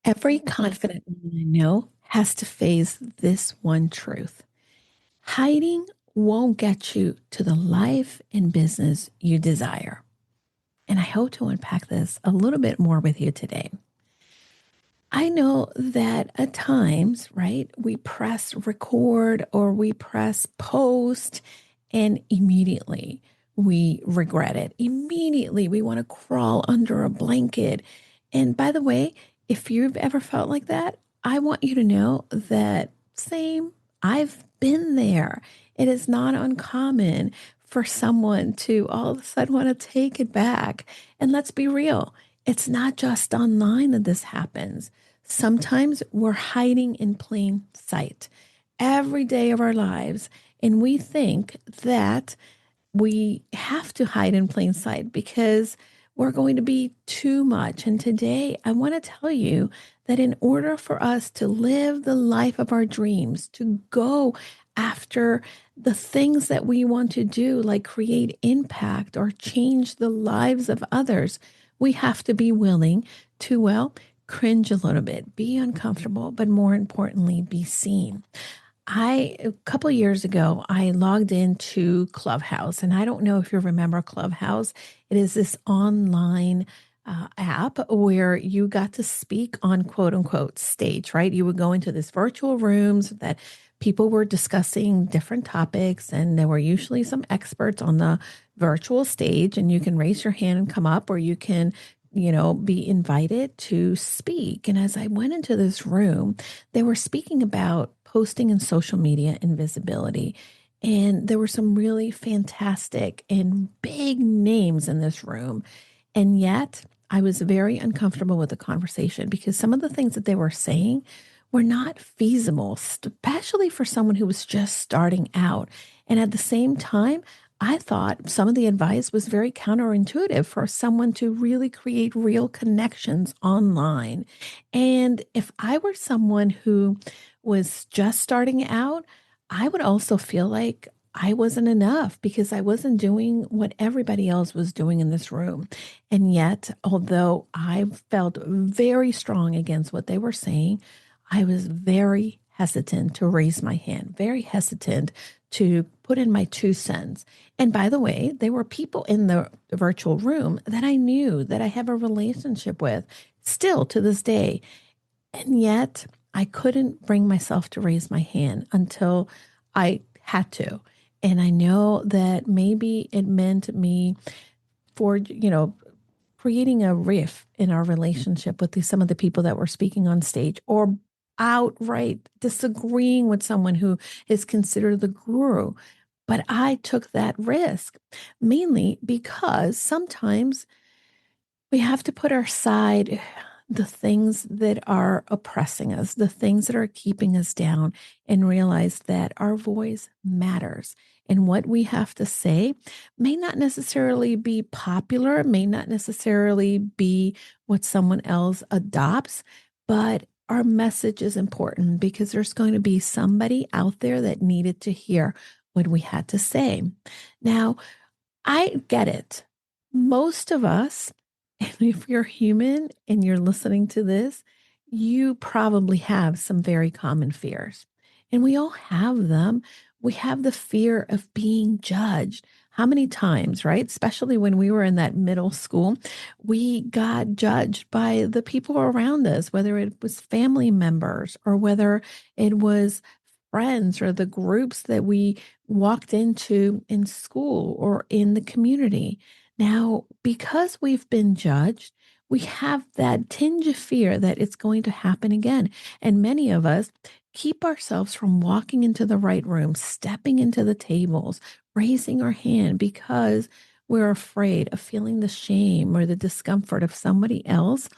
Every confident woman I know has to face this one truth. Hiding won't get you to the life and business you desire. And I hope to unpack this a little bit more with you today. I know that at times, right, we press record or we press post and immediately we regret it. Immediately we want to crawl under a blanket. And by the way, if you've ever felt like that, I want you to know that same, I've been there. It is not uncommon for someone to all of a sudden want to take it back. And let's be real, it's not just online that this happens. Sometimes we're hiding in plain sight every day of our lives, and we think that we have to hide in plain sight because we're going to be too much. And today, I want to tell you that in order for us to live the life of our dreams, to go after the things that we want to do, like create impact or change the lives of others, we have to be willing to, well, cringe a little bit, be uncomfortable, but more importantly, be seen. A couple years ago, I logged into Clubhouse, and I don't know if you remember Clubhouse. It is this online app where you got to speak on quote unquote stage, right? You would go into this virtual rooms that people were discussing different topics, and there were usually some experts on the virtual stage, and you can raise your hand and come up, or you can be invited to speak. And as I went into this room, they were speaking about posting and social media and visibility. And there were some really fantastic and big names in this room. And yet I was very uncomfortable with the conversation because some of the things that they were saying were not feasible, especially for someone who was just starting out. And at the same time, I thought some of the advice was very counterintuitive for someone to really create real connections online. And if I were someone who was just starting out, I would also feel like I wasn't enough because I wasn't doing what everybody else was doing in this room. And yet, although I felt very strong against what they were saying, I was very hesitant to raise my hand, very hesitant to put in my 2 cents. And by the way, there were people in the virtual room that I knew that I have a relationship with still to this day. And yet I couldn't bring myself to raise my hand until I had to. And I know that maybe it meant me for, creating a riff in our relationship with some of the people that were speaking on stage, or outright disagreeing with someone who is considered the guru. But I took that risk mainly because sometimes we have to put aside the things that are oppressing us, the things that are keeping us down, and realize that our voice matters. And what we have to say may not necessarily be popular, may not necessarily be what someone else adopts, but our message is important because there's going to be somebody out there that needed to hear what we had to say. Now, I get it. Most of us, and if you're human and you're listening to this, you probably have some very common fears. And we all have them. We have the fear of being judged. How many times, right? Especially when we were in that middle school, we got judged by the people around us, whether it was family members or whether it was friends or the groups that we walked into in school or in the community. Now, because we've been judged, we have that tinge of fear that it's going to happen again. And many of us keep ourselves from walking into the right room, stepping into the tables, raising our hand because we're afraid of feeling the shame or the discomfort of somebody else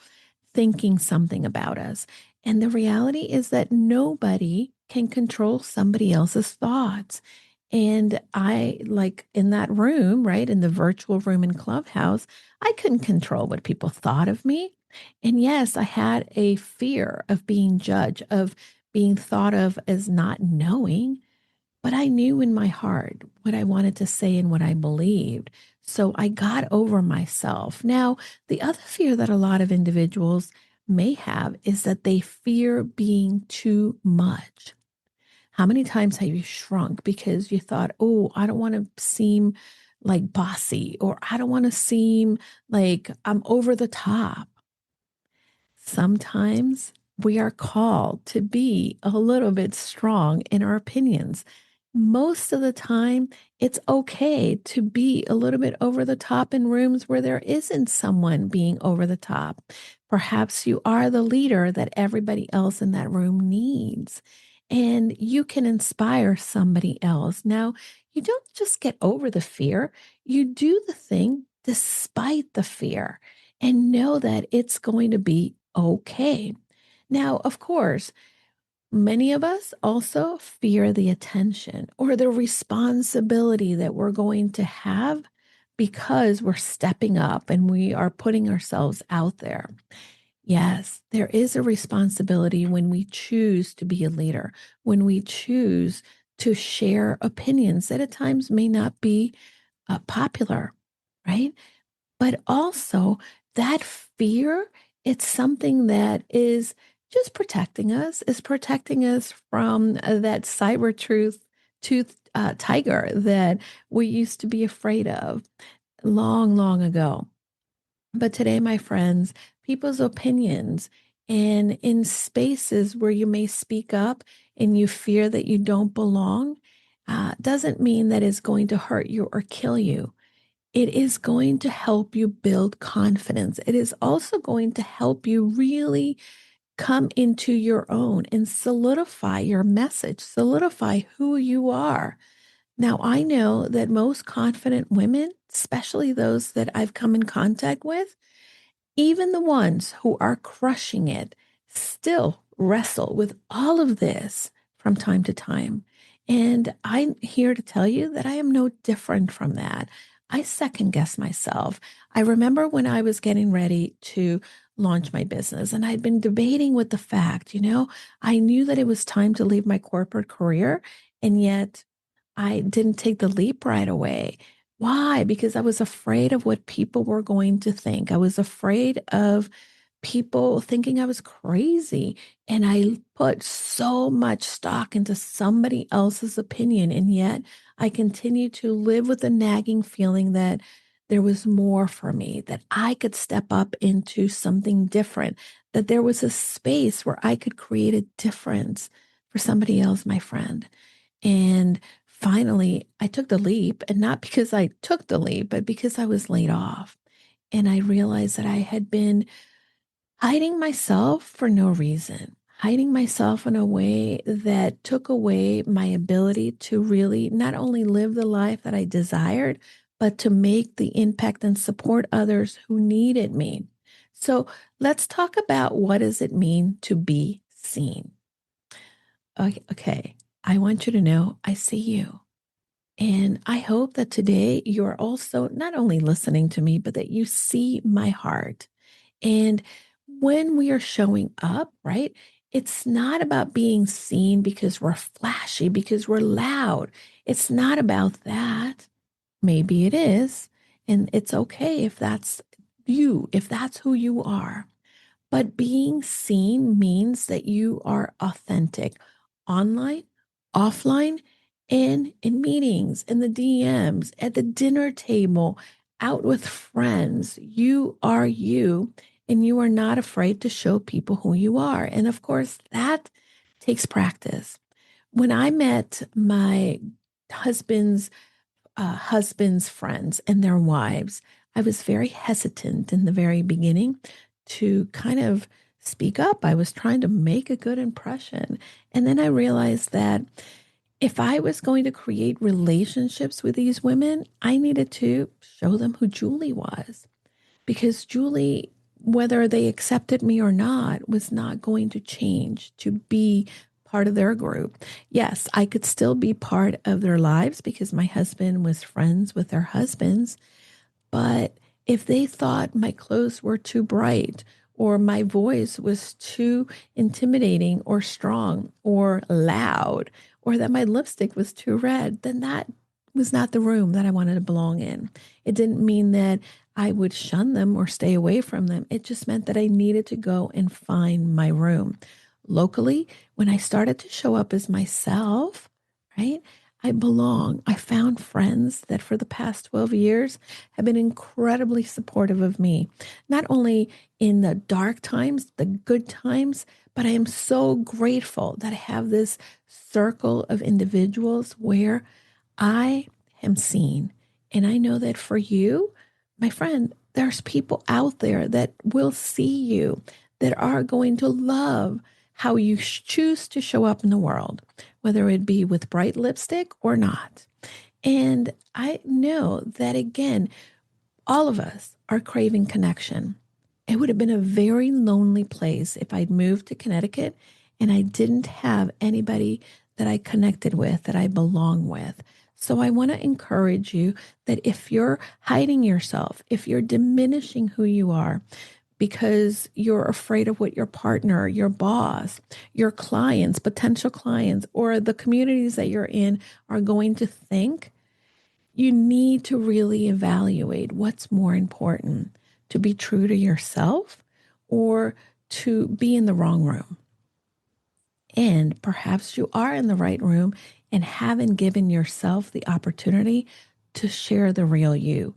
thinking something about us. And the reality is that nobody can control somebody else's thoughts. And I, like in that room, right, in the virtual room in Clubhouse, I couldn't control what people thought of me. And yes, I had a fear of being judged, of being thought of as not knowing, but I knew in my heart what I wanted to say and what I believed. So I got over myself. Now, the other fear that a lot of individuals may have is that they fear being too much. How many times have you shrunk because you thought, oh, I don't want to seem like bossy, or I don't want to seem like I'm over the top? Sometimes we are called to be a little bit strong in our opinions. Most of the time, it's okay to be a little bit over the top in rooms where there isn't someone being over the top. Perhaps you are the leader that everybody else in that room needs, and you can inspire somebody else. Now, you don't just get over the fear, you do the thing despite the fear and know that it's going to be okay. Now, of course, many of us also fear the attention or the responsibility that we're going to have because we're stepping up and we are putting ourselves out there. Yes, there is a responsibility when we choose to be a leader, when we choose to share opinions that at times may not be popular, right? But also that fear, it's something that is just protecting us from that cyber tooth tiger that we used to be afraid of long, long ago. But today, my friends, people's opinions and in spaces where you may speak up and you fear that you don't belong, doesn't mean that it's going to hurt you or kill you. It is going to help you build confidence. It is also going to help you really come into your own and solidify your message, solidify who you are. Now, I know that most confident women, especially those that I've come in contact with, even the ones who are crushing it still wrestle with all of this from time to time. And I'm here to tell you that I am no different from that. I second guess myself. I remember when I was getting ready to launch my business, and I'd been debating with the fact, I knew that it was time to leave my corporate career, and yet I didn't take the leap right away. Why? Because I was afraid of what people were going to think. I was afraid of people thinking I was crazy. And I put so much stock into somebody else's opinion. And yet I continued to live with the nagging feeling that there was more for me, that I could step up into something different, that there was a space where I could create a difference for somebody else, my friend. And finally, I took the leap, and not because I took the leap, but because I was laid off. And I realized that I had been hiding myself for no reason, hiding myself in a way that took away my ability to really not only live the life that I desired, but to make the impact and support others who needed me. So let's talk about what does it mean to be seen. Okay. I want you to know I see you. And I hope that today you are also not only listening to me, but that you see my heart. And when we are showing up, right, it's not about being seen because we're flashy, because we're loud. It's not about that. Maybe it is. And it's okay if that's you, if that's who you are. But being seen means that you are authentic online, offline, and in meetings, in the DMs, at the dinner table, out with friends. You are you, and you are not afraid to show people who you are. And of course, that takes practice. When I met my husband's husband's friends and their wives, I was very hesitant in the very beginning to kind of speak up. I was trying to make a good impression. And then I realized that if I was going to create relationships with these women, I needed to show them who Julie was, because Julie, whether they accepted me or not, was not going to change to be part of their group. Yes, I could still be part of their lives because my husband was friends with their husbands, but if they thought my clothes were too bright, or my voice was too intimidating or strong or loud, or that my lipstick was too red, then that was not the room that I wanted to belong in. It didn't mean that I would shun them or stay away from them. It just meant that I needed to go and find my room. Locally, when I started to show up as myself, right? I belong. I found friends that for the past 12 years have been incredibly supportive of me, not only in the dark times, the good times, but I am so grateful that I have this circle of individuals where I am seen. And I know that for you, my friend, there's people out there that will see you, that are going to love how you choose to show up in the world, whether it be with bright lipstick or not. And I know that, again, all of us are craving connection. It would have been a very lonely place if I'd moved to Connecticut and I didn't have anybody that I connected with, that I belong with. So I want to encourage you that if you're hiding yourself, if you're diminishing who you are because you're afraid of what your partner, your boss, your clients, potential clients, or the communities that you're in are going to think, you need to really evaluate what's more important, to be true to yourself or to be in the wrong room. And perhaps you are in the right room and haven't given yourself the opportunity to share the real you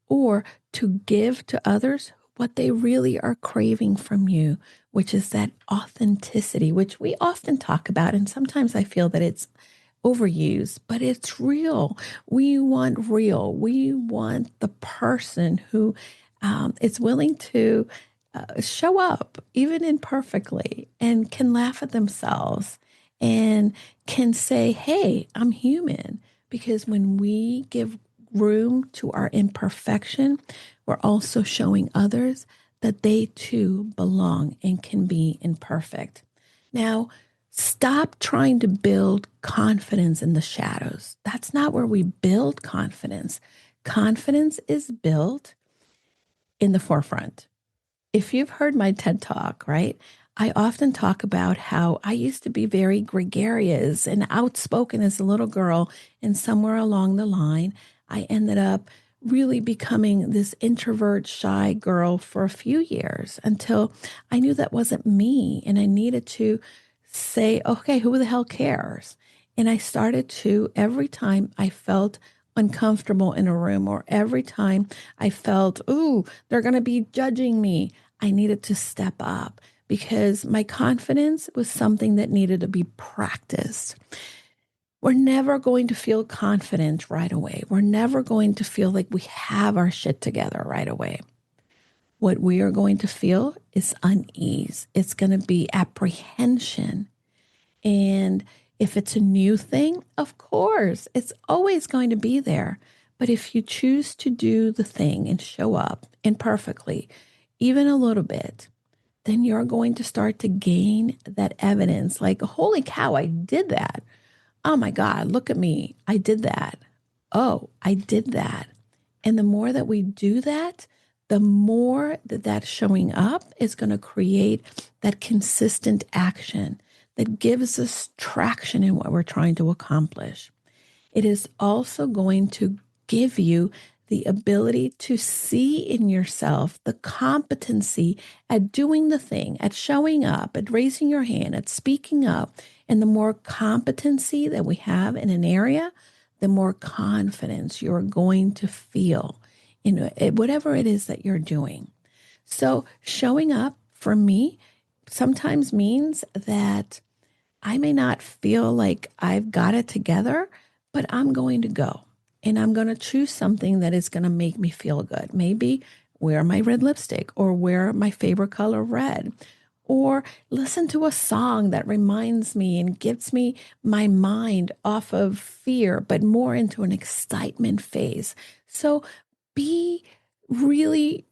or to give to others what they really are craving from you, which is that authenticity, which we often talk about. And sometimes I feel that it's overused, but it's real. We want real. We want the person who is willing to show up, even imperfectly, and can laugh at themselves and can say, hey, I'm human. Because when we give room to our imperfection, we're also showing others that they too belong and can be imperfect. Now, stop trying to build confidence in the shadows. That's not where we build confidence. Confidence is built in the forefront. If you've heard my TED Talk, right, I often talk about how I used to be very gregarious and outspoken as a little girl. And somewhere along the line, I ended up really becoming this introvert, shy girl for a few years until I knew that wasn't me. And I needed to say, okay, who the hell cares? And I started to, every time I felt uncomfortable in a room or every time I felt, ooh, they're going to be judging me, I needed to step up because my confidence was something that needed to be practiced. We're never going to feel confident right away. We're never going to feel like we have our shit together right away. What we are going to feel is unease. It's going to be apprehension. And if it's a new thing, of course, it's always going to be there. But if you choose to do the thing and show up imperfectly, even a little bit, then you're going to start to gain that evidence like, holy cow, I did that. Oh my God, look at me. I did that. Oh, I did that. And the more that we do that, the more that that showing up is going to create that consistent action that gives us traction in what we're trying to accomplish. It is also going to give you the ability to see in yourself the competency at doing the thing, at showing up, at raising your hand, at speaking up. And the more competency that we have in an area, the more confidence you're going to feel in whatever it is that you're doing. So showing up for me sometimes means that I may not feel like I've got it together, but I'm going to go and I'm going to choose something that is going to make me feel good. Maybe wear my red lipstick or wear my favorite color red or listen to a song that reminds me and gets me my mind off of fear, but more into an excitement phase. So be really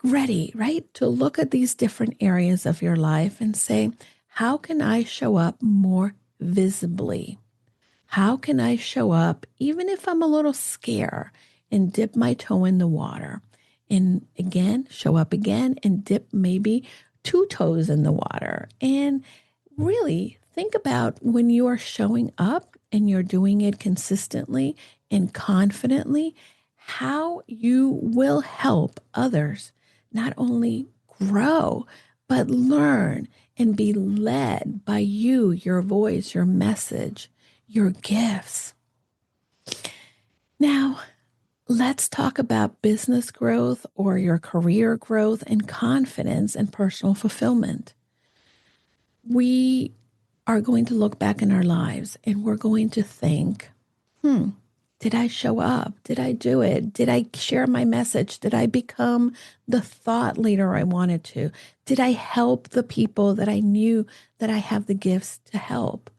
ready, right? To look at these different areas of your life and say, how can I show up more visibly? How can I show up, even if I'm a little scared, and dip my toe in the water? And again, show up again and dip maybe two toes in the water. And really think about when you are showing up and you're doing it consistently and confidently, how you will help others not only grow, but learn and be led by you, your voice, your message, your gifts. Now, let's talk about business growth or your career growth and confidence and personal fulfillment. We are going to look back in our lives and we're going to think, did I show up? Did I do it? Did I share my message? Did I become the thought leader I wanted to? Did I help the people that I knew that I have the gifts to help?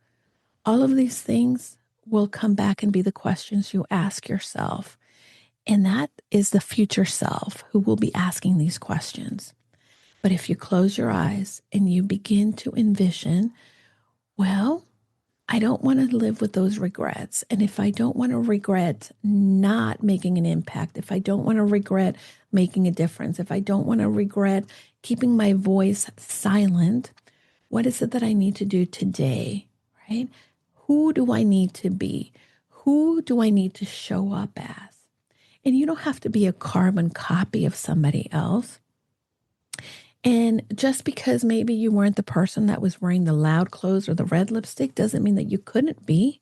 All of these things will come back and be the questions you ask yourself. And that is the future self who will be asking these questions. But if you close your eyes and you begin to envision, well, I don't want to live with those regrets. And if I don't want to regret not making an impact, if I don't want to regret making a difference, if I don't want to regret keeping my voice silent, what is it that I need to do today, right? Who do I need to be? Who do I need to show up as? And you don't have to be a carbon copy of somebody else. And just because maybe you weren't the person that was wearing the loud clothes or the red lipstick doesn't mean that you couldn't be.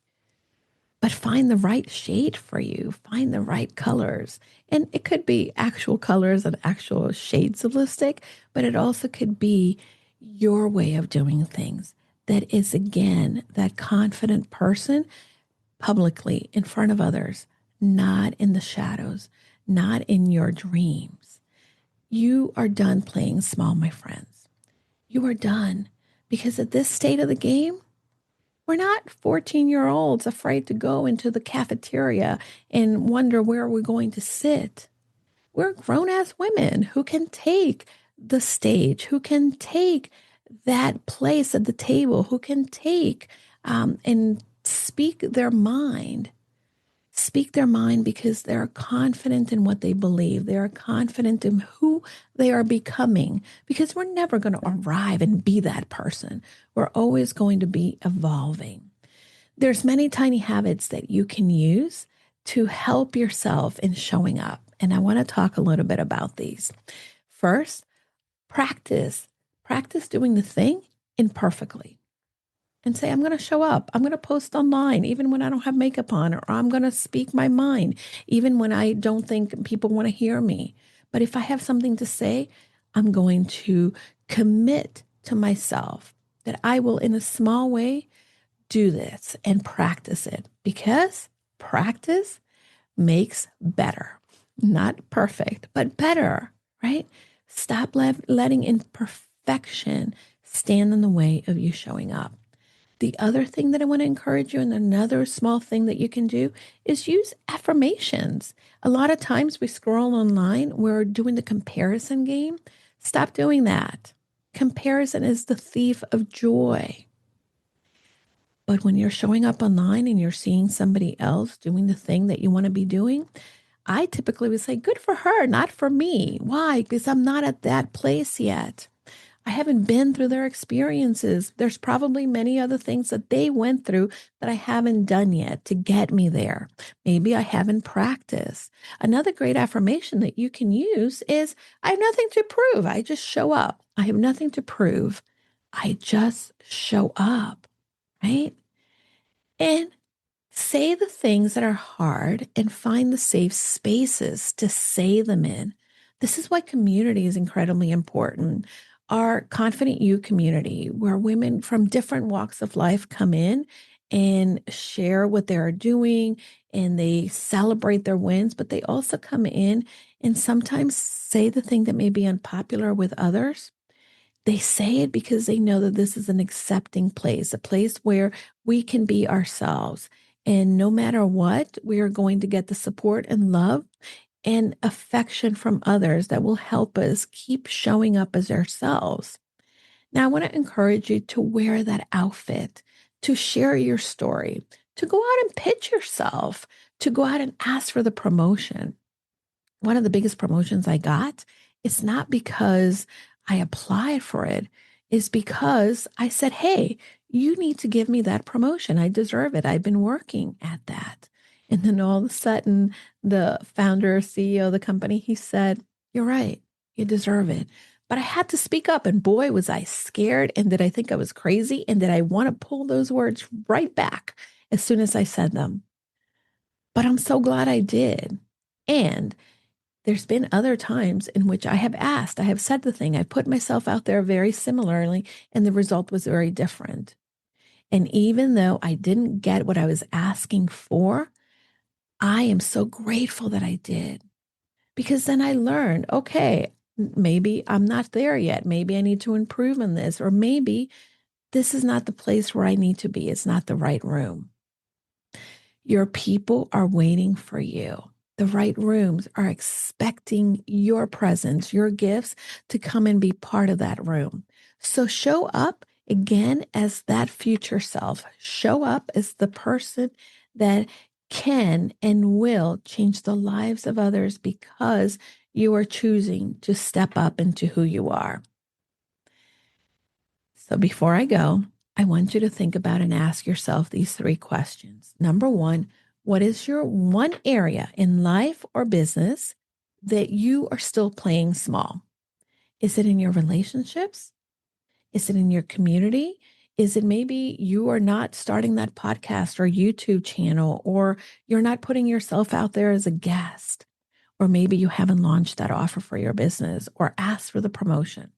But find the right shade for you, find the right colors. And it could be actual colors and actual shades of lipstick, but it also could be your way of doing things that is, again, that confident person publicly in front of others, not in the shadows, not in your dreams. You are done playing small, my friends. You are done because at this state of the game, we're not 14-year-olds afraid to go into the cafeteria and wonder where we're going to sit. We're grown ass women who can take the stage, who can take that place at the table, who can take and speak their mind because they're confident in what they believe. They are confident in who they are becoming because we're never going to arrive and be that person. We're always going to be evolving. There's many tiny habits that you can use to help yourself in showing up. And I want to talk a little bit about these. First, practice. Practice doing the thing imperfectly and say, I'm going to show up. I'm going to post online, even when I don't have makeup on, or I'm going to speak my mind, even when I don't think people want to hear me. But if I have something to say, I'm going to commit to myself that I will, in a small way, do this and practice it because practice makes better. Not perfect, but better, right? Stop letting imperfection stand in the way of you showing up. The other thing that I want to encourage you, and another small thing that you can do, is use affirmations. A lot of times we scroll online, we're doing the comparison game. Stop doing that. Comparison is the thief of joy. But when you're showing up online and you're seeing somebody else doing the thing that you want to be doing, I typically would say, good for her, not for me. Why? Because I'm not at that place yet. I haven't been through their experiences. There's probably many other things that they went through that I haven't done yet to get me there. Maybe I haven't practiced. Another great affirmation that you can use is, I have nothing to prove. I just show up. I have nothing to prove. I just show up, right? And say the things that are hard and find the safe spaces to say them in. This is why community is incredibly important. Our Confident You community, where women from different walks of life come in and share what they're doing and they celebrate their wins, but they also come in and sometimes say the thing that may be unpopular with others. They say it because they know that this is an accepting place, a place where we can be ourselves. And no matter what, we are going to get the support and love and affection from others that will help us keep showing up as ourselves. Now, I want to encourage you to wear that outfit, to share your story, to go out and pitch yourself, to go out and ask for the promotion. One of the biggest promotions I got, it's not because I applied for it, is because I said, hey, you need to give me that promotion. I deserve it. I've been working at that. And then all of a sudden, the founder, CEO of the company, he said, "You're right. You deserve it." But I had to speak up. And boy, was I scared. And did I think I was crazy? And did I want to pull those words right back as soon as I said them? But I'm so glad I did. And there's been other times in which I have asked, I have said the thing, I put myself out there very similarly, and the result was very different. And even though I didn't get what I was asking for, I am so grateful that I did, because then I learned, okay, maybe I'm not there yet. Maybe I need to improve in this, or maybe this is not the place where I need to be. It's not the right room. Your people are waiting for you. The right rooms are expecting your presence, your gifts to come and be part of that room. So show up again as that future self. Show up as the person that can and will change the lives of others because you are choosing to step up into who you are. So before I go, I want you to think about and ask yourself these three questions. Number one, what is your one area in life or business that you are still playing small? Is it in your relationships? Is it in your community? Is it maybe you are not starting that podcast or YouTube channel, or you're not putting yourself out there as a guest? Or maybe you haven't launched that offer for your business or asked for the promotion.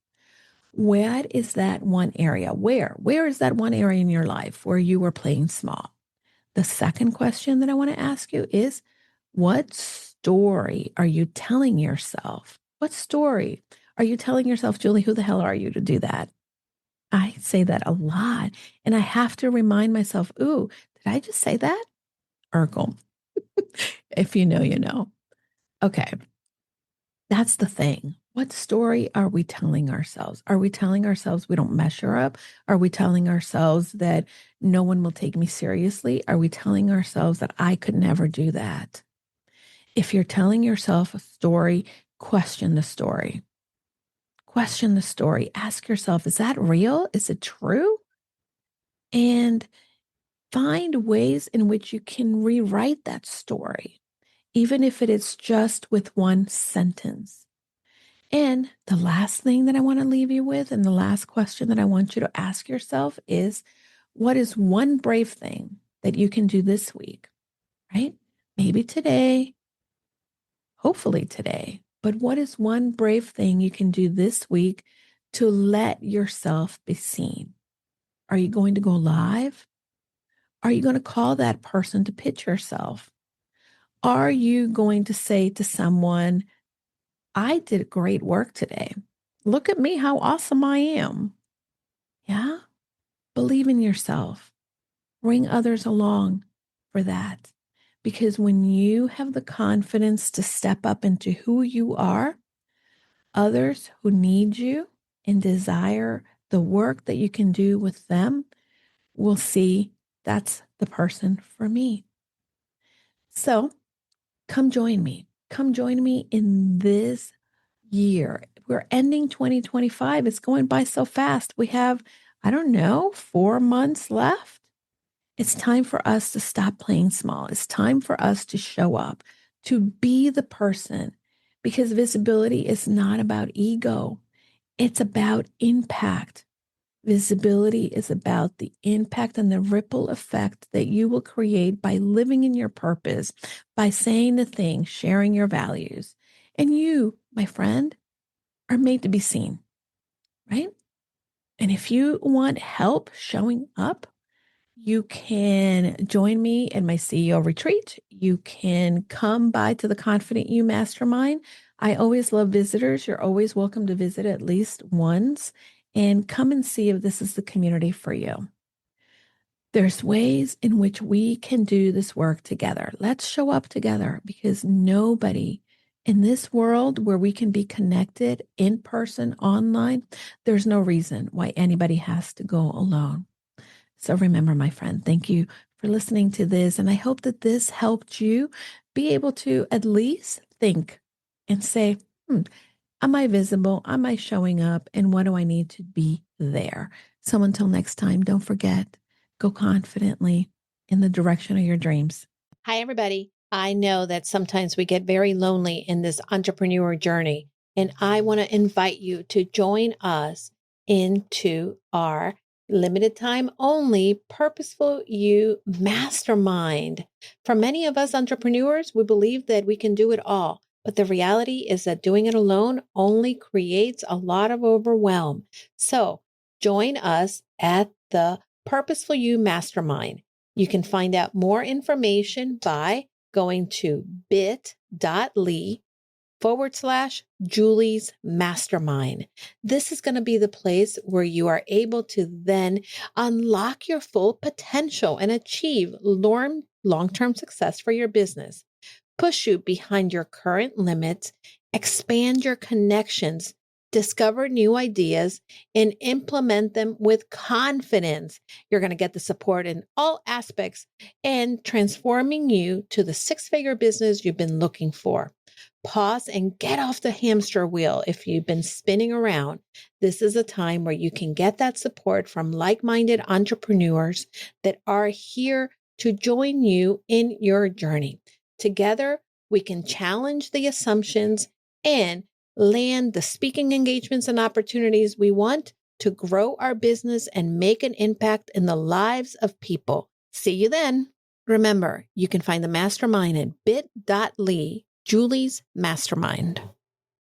What is that one area? Where is that one area in your life where you were playing small? The second question that I want to ask you is, what story are you telling yourself? What story are you telling yourself, Julie? Who the hell are you to do that? I say that a lot. And I have to remind myself, ooh, did I just say that? Urkel. If you know, you know. Okay. That's the thing. What story are we telling ourselves? Are we telling ourselves we don't measure up? Are we telling ourselves that no one will take me seriously? Are we telling ourselves that I could never do that? If you're telling yourself a story, question the story. Question the story. Ask yourself, is that real? Is it true? And find ways in which you can rewrite that story, even if it is just with one sentence. And the last thing that I want to leave you with, and the last question that I want you to ask yourself is, what is one brave thing that you can do this week, right? Maybe today, hopefully today, but what is one brave thing you can do this week to let yourself be seen? Are you going to go live? Are you going to call that person to pitch yourself? Are you going to say to someone, I did great work today. Look at me, how awesome I am. Yeah. Believe in yourself. Bring others along for that. Because when you have the confidence to step up into who you are, others who need you and desire the work that you can do with them will see that's the person for me. So come join me. Come join me in this year. We're ending 2025. It's going by so fast. We have, I don't know, 4 months left. It's time for us to stop playing small. It's time for us to show up, to be the person, because visibility is not about ego. It's about impact. Visibility is about the impact and the ripple effect that you will create by living in your purpose, by saying the thing, sharing your values. And you, my friend, are made to be seen, right? And if you want help showing up, you can join me in my CEO retreat. You can come by to the Confident You Mastermind. I always love visitors. You're always welcome to visit at least once and come and see if this is the community for you. There's ways in which we can do this work together. Let's show up together, because nobody in this world where we can be connected in person, online, there's no reason why anybody has to go alone. So remember, my friend, thank you for listening to this. And I hope that this helped you be able to at least think and say, am I visible? Am I showing up? And what do I need to be there? So until next time, don't forget, go confidently in the direction of your dreams. Hi, everybody. I know that sometimes we get very lonely in this entrepreneur journey, and I want to invite you to join us into our limited time only Purposeful You Mastermind. For many of us entrepreneurs, we believe that we can do it all, but the reality is that doing it alone only creates a lot of overwhelm. So join us at the Purposeful You Mastermind. You can find out more information by going to bit.ly/Julie's Mastermind. This is going to be the place where you are able to then unlock your full potential and achieve long-term success for your business, push you behind your current limits, expand your connections, discover new ideas, and implement them with confidence. You're going to get the support in all aspects and transforming you to the six-figure business you've been looking for. Pause and get off the hamster wheel if you've been spinning around. This is a time where you can get that support from like-minded entrepreneurs that are here to join you in your journey. Together, we can challenge the assumptions and land the speaking engagements and opportunities we want to grow our business and make an impact in the lives of people. See you then. Remember, you can find the mastermind at bit.ly, Julie's Mastermind.